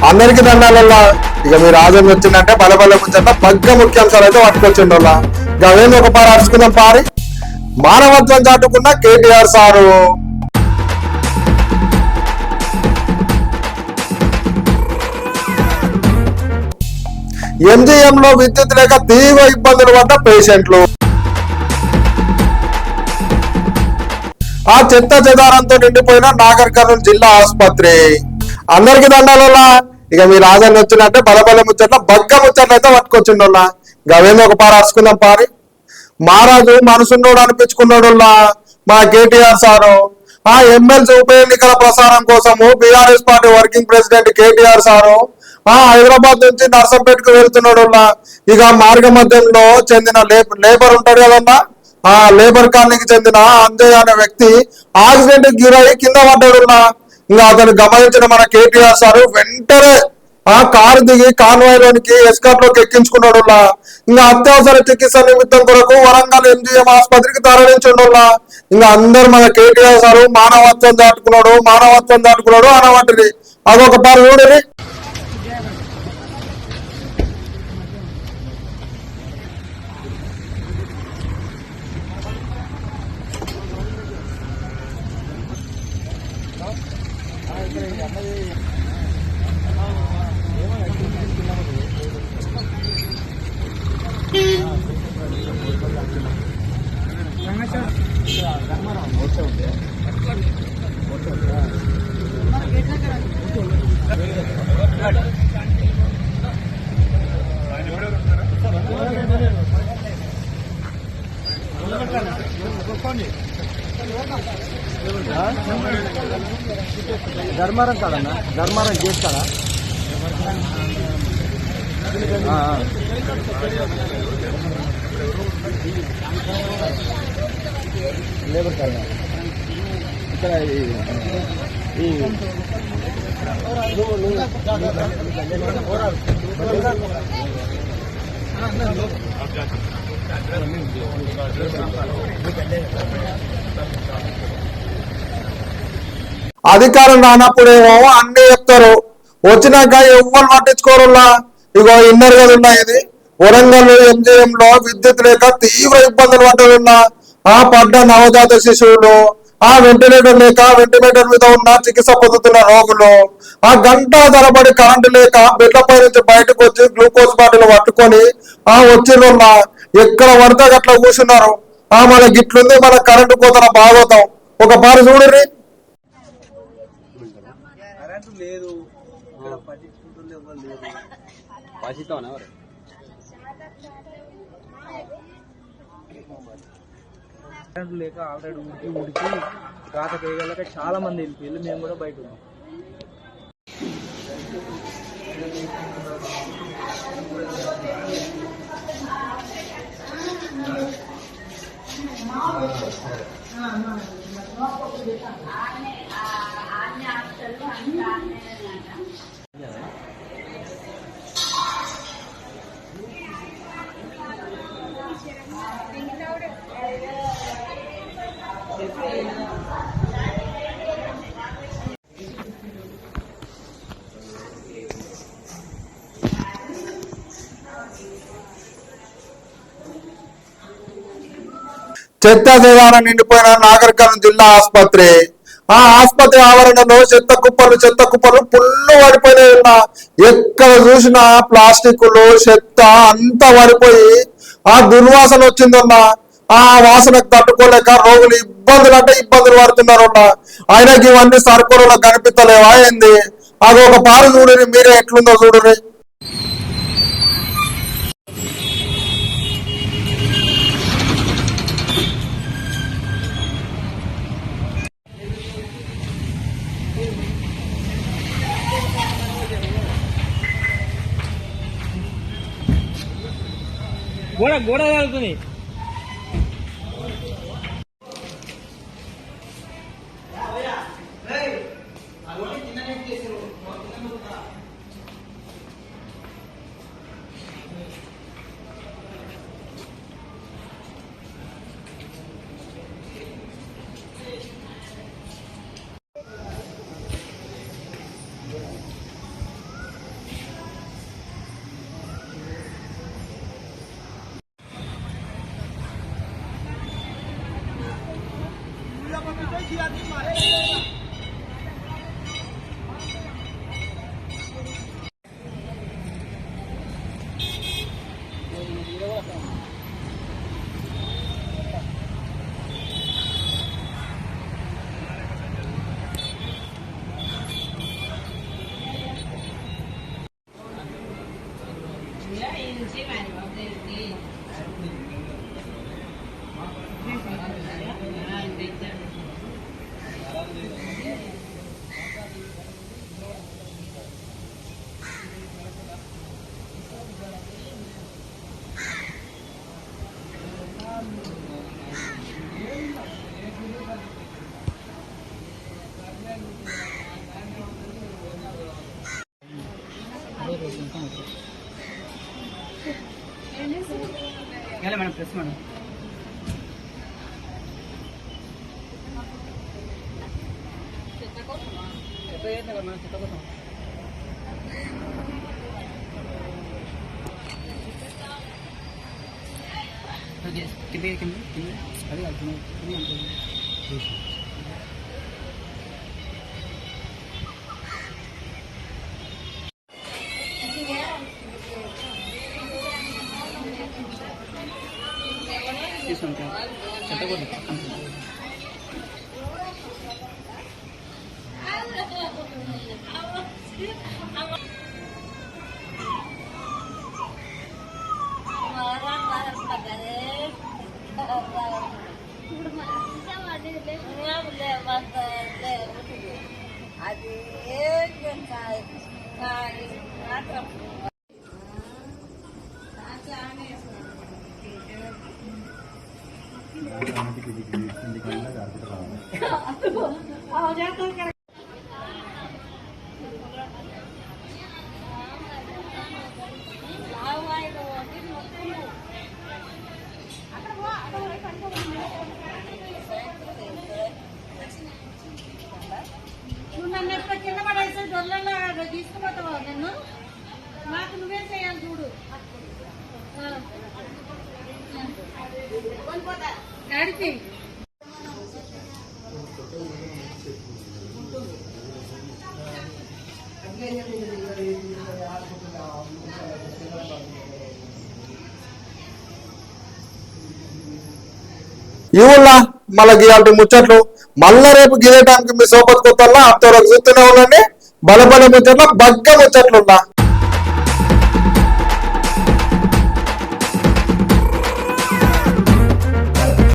అందరికి దండాలల్లా. ఇక మీ రాజన్ వచ్చిందంటే బలబల ముచ్చట పగ్గ ముఖ్యాంశాలు అయితే పట్టుకొచ్చిండోళ్ళ. ఇక అవేంది ఒక పారి అరుచుకుందాం పారి. మానవత్వం చాటుకున్న కేటీఆర్ సారు. ఎంజీఎంలో విద్యుత్ లేక తీవ్ర ఇబ్బందులు పడ్డ పేషెంట్లు. ఆ చెత్త చెదారంతో నిండిపోయిన నాగర్ కర్నూలు జిల్లా ఆసుపత్రి. అందరికి దండాలల్లా. ఇక మీ రాజాన్ని వచ్చినట్టే బలబల ముచ్చట్ల బగ్గ ముచ్చట్లు అయితే పట్టుకొచ్చిండోళ్ళ. ఇక అవేందో ఒక పారి అరుచుకుందాం పారి. మహారాజు మనసున్నోడు అనిపించుకున్నాడుల్లా మా కేటీఆర్ సారు. ఆ ఎమ్మెల్సీ ఉప ఎన్నికల ప్రసారం కోసము BRS party working president KTR sir Hyderabad నుంచి నర్సంపేటకు వెళ్తున్నాడు. ఇక మార్గ మధ్యంలో చెందిన లేబర్ ఉంటాడు కదన్నా, ఆ లేబర్ కాలనీకి చెందిన అంజయ్ అనే వ్యక్తి యాక్సిడెంట్ గురై కింద పడ్డాడు. ఇంకా అతను గమనించిన మన కేటీఆర్ సారు వెంటనే ఆ కారు దిగి కాన్వాయ్లోనికి ఎస్కాట్ లోకి ఎక్కించుకున్నాడు. ఇంకా అత్యవసర చికిత్స నిమిత్తం కొరకు వరంగల్ ఎంజీఎం ఆసుపత్రికి తరలించుండు. ఇంకా అందరు మన కేటీఆర్ సారు మానవత్వం దాటుకున్నాడు అనవంటిది. అదొక పారు చూడని. ధర్మారం కాదన్నా, ధర్మారం చేస్తారా? లేబర్ కాదా ఇక్కడ అధికారం రానప్పుడేమో అన్ని చెప్తారు, వచ్చినాక ఎవ్వరు పట్టించుకోరులా. ఇగో ఇన్నర్ కదా ఉన్నాయి. ఇది వరంగల్ ఎంజీఎం లో విద్యుత్ లేక తీవ్ర ఇబ్బందులు పడ్డా పడ్డ నవజాత శిశువులు, వెంటిలేటర్ లేక వెంటిలేటర్ మీద ఉన్న చికిత్స పొందుతున్న రోగులు, గంట తరబడి కరెంటు లేక బెడ్లపై నుంచి బయటకు వచ్చి గ్లూకోజ్ బాటిల్ పట్టుకొని వచ్చిన ఎక్కడ పడితే అట్లా కూర్చున్నారు. మన గిట్లుంది మన కరెంటు కోతల భాగవతం. ఒక పారి చూడండి. కరెంటు లేక ఆల్రెడీ ఉడికి రాత కేయగలక చాలా మంది వెళ్ళిపోయి మేము కూడా బయట ఉన్నాం. చెత్త చెదారం నిండిపోయిన నాగర్ కర్నూలు జిల్లా ఆసుపత్రి. ఆసుపత్రి ఆవరణలో చెత్త కుప్పలు పుల్లు పడిపోయినాయి. ఎక్కడ చూసినా ప్లాస్టిక్లు చెత్త అంతా పడిపోయి దుర్వాసన వచ్చిందన్న. వాసనకు తట్టుకోలేక రోగులు ఇబ్బందులు పడుతున్నారు. ఆయనకి ఇవన్నీ సర్కులలో కనిపించలేవా ఏంది? అది ఒక పాలు చూడని, మీరే ఎట్లుందో చూడని. గోడ కాలుతుంది. మేడం ప్రెస్ మేడం అది తీసుకుంటాం చెత్తకూడదు నన్ను ఎక్కడ కింద పడేసి దొరలలో తీసుకుపోతావా నన్ను నాకు నువ్వే చేయాలి చూడు అడిగి ఈ ఊళ్ళ మళ్ళీ గీయాలి ముచ్చట్లు మళ్ళా రేపు గిదే టైంకి మీ సోపతి కొత్తల్లా అంతవరకు చూస్తూనే ఉండండి బలబల ముచ్చట్లు బగ్గ ముచ్చట్లున్నా